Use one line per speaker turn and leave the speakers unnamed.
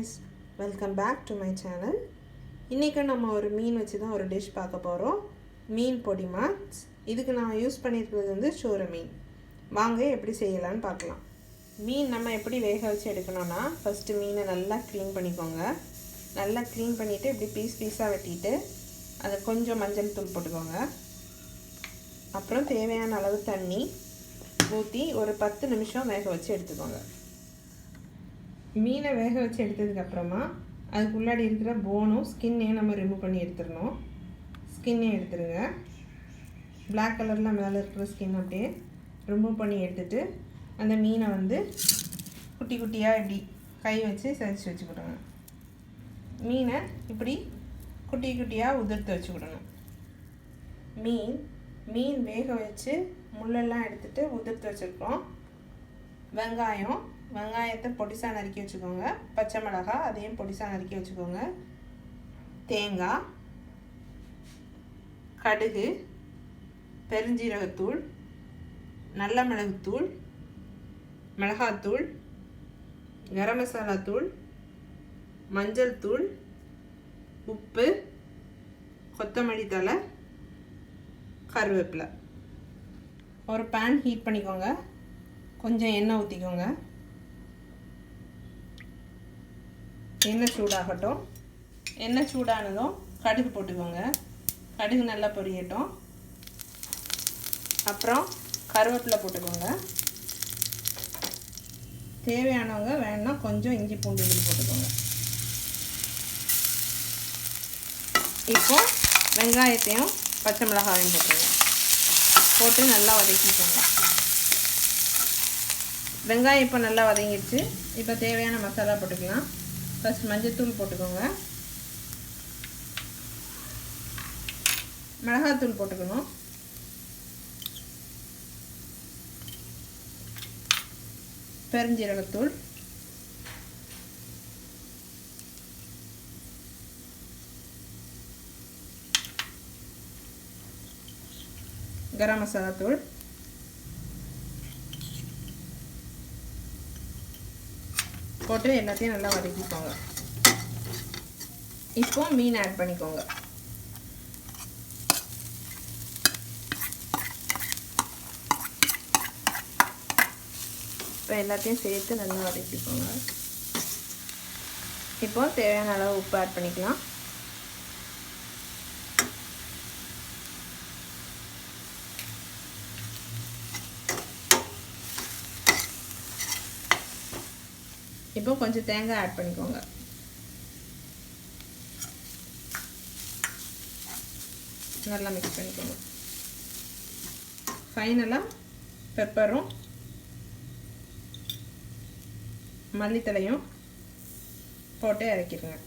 guys, welcome back to my channel. இன்னைக்கு நம்ம ஒரு மீன் வச்சு தான் ஒரு டிஷ் பார்க்க போறோம். மீன் பொடி மாஸ். இதுக்கு நான் யூஸ் பண்ணியிருக்கிறது வந்து சூரை மீன். வாங்க எப்படி செய்யலாம்னு பார்க்கலாம். மீன் நம்ம எப்படி வேக வச்சு எடுக்கணும்னா ஃபர்ஸ்ட் மீனை நல்லா க்ளீன் பண்ணிக்கோங்க. நல்லா க்ளீன் பண்ணிட்டு இப்படி பீஸா வெட்டிட்டு அது கொஞ்சம் மஞ்சள் தூள் போட்டுக்கோங்க. அப்புறம் தேவையான அளவு தண்ணி ஊற்றி ஒரு 10 நிமிஷம் வேக வச்சு எடுத்துக்கோங்க. மீனை வேக வச்சு எடுத்ததுக்கப்புறமா அதுக்குள்ளாடி இருக்கிற போனும் ஸ்கின்னையும் நம்ம ரிமூவ் பண்ணி எடுத்துடணும். ஸ்கின்னையும் எடுத்துருங்க. பிளாக் கலரில் மேலே இருக்கிற ஸ்கின் அப்படியே ரிமூவ் பண்ணி எடுத்துட்டு அந்த மீனை வந்து குட்டி குட்டியாக இப்படி கை வச்சு சரிச்சு வச்சுக்கிடணும். மீனை இப்படி குட்டி குட்டியாக உதிர்த்து வச்சுக்கிடணும். மீன் வேக வச்சு முள்ளெல்லாம் எடுத்துகிட்டு உதிர்த்து வச்சுருக்கோம். வெங்காயத்தை பொடிசாக நறுக்கி வச்சுக்கோங்க. பச்சை மிளகாய் அதையும் பொடிசாக நறுக்கி வச்சுக்கோங்க. தேங்காய், கடுகு, பெருஞ்சீரகத்தூள், நல்ல மிளகுத்தூள், மிளகாத்தூள், கரம் மசாலா தூள், மஞ்சள் தூள், உப்பு, கொத்தமல்லி தழை, கருவேப்பிலை. ஒரு பேன் ஹீட் பண்ணிக்கோங்க. கொஞ்சம் எண்ணெய் ஊற்றிக்கோங்க. எண்ணெய் சூடாகட்டும். எண்ணெய் சூடானதும் கடுகு போட்டுக்கோங்க. கடுகு நல்லா பொரியட்டும். அப்புறம் கருவேப்பிலை போட்டுக்கோங்க. தேவையானவங்க வேணும்னா கொஞ்சம் இஞ்சி பூண்டு விழுது போட்டுக்கோங்க. இப்போ வெங்காயத்தையும் பச்சை மிளகாயும் போட்டுருங்க. போட்டு நல்லா வதக்கிக்கோங்க. வெங்காயம் இப்போ நல்லா வதங்கிடுச்சு. இப்போ தேவையான மசாலா போட்டுக்கலாம். ஃபர்ஸ்ட் மஞ்சள்தூள் போட்டுக்கோங்க. மிளகாத்தூள் போட்டுக்கணும். பெருஞ்சீரகத்தூள், கரம் மசாலா தூள், போட்டு எல்லாத்தையும் நல்லா வதக்கிக்கோங்க. இப்போ மீன் ஆட் பண்ணிக்கோங்க. இப்போ எல்லாத்தையும் சேர்த்து நல்லா வதக்கிக்கோங்க. இப்போ தேவையான அளவு உப்பு ஆட் பண்ணிக்கலாம். இப்போ கொஞ்சம் தேங்காய் ஆட் பண்ணிக்கோங்க. நல்லா மிக்ஸ் பண்ணிக்கோங்க. ஃபைனலாக பெப்பரும் மல்லித்தலையும் போட்டு இறக்கிடுங்க.